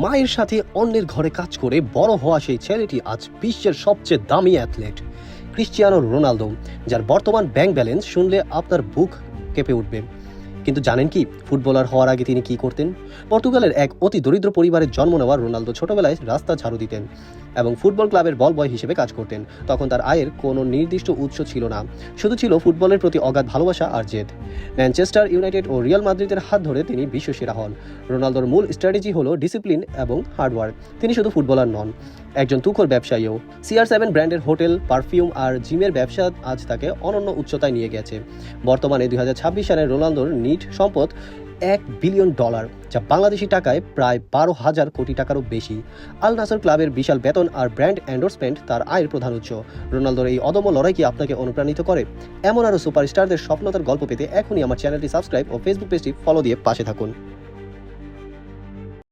মায়ের সাথে অন্যের ঘরে কাজ করে বড় হওয়া সেই ছেলেটি আজ বিশ্বের সবচেয়ে দামি অ্যাথলেট ক্রিশ্চিয়ানো রোনালদো, যার বর্তমান ব্যাংক ব্যালেন্স শুনলে আপনার বুক কেঁপে উঠবে। কিন্তু জানেন কি, ফুটবলার হওয়ার আগে তিনি কি করতেন? পর্তুগালের এক অতি দরিদ্র পরিবারে জন্ম নেওয়া রোনালদো ছোটবেলায় রাস্তা ঝাড়ু দিতেন এবং ফুটবল ক্লাবের বল বয় হিসেবে কাজ করতেন। তখন তার আয়ের কোনো নির্দিষ্ট উৎস ছিল না, শুধু ছিল ফুটবলের প্রতি অগাধ ভালোবাসা আর জেদ। ম্যানচেস্টার ইউনাইটেড ও রিয়াল মাদ্রিদের হাত ধরে তিনি বিশ্বসেরা হন। রোনালদোর মূল স্ট্র্যাটেজি হলো ডিসিপ্লিন এবং হার্ডওয়ার্ক। তিনি শুধু ফুটবলার নন, একজন তুখোর ব্যবসায়ীও। CR7 ব্র্যান্ডের হোটেল, পারফিউম আর জিমের ব্যবসা আজ তাকে অনন্য উচ্চতায় নিয়ে গেছে। বর্তমানে 2026 সালে রোনালদোর নিট সম্পদ $1 বিলিয়ন, যা বাংলাদেশি টাকায় প্রায় 12,000 কোটি টাকারও বেশি। আল নাসর ক্লাবের বিশাল বেতন আর ব্র্যান্ড এন্ডোর্সমেন্ট তার আয়ের প্রধান উৎস। রোনালদোর এই অদম্য লড়াই কি আপনাকে অনুপ্রাণিত করে? এমন আরও সুপারস্টারদের স্বপ্নতার গল্প পেতে এখনই আমার চ্যানেলটি সাবস্ক্রাইব ও ফেসবুক পেজটি ফলো দিয়ে পাশে থাকুন।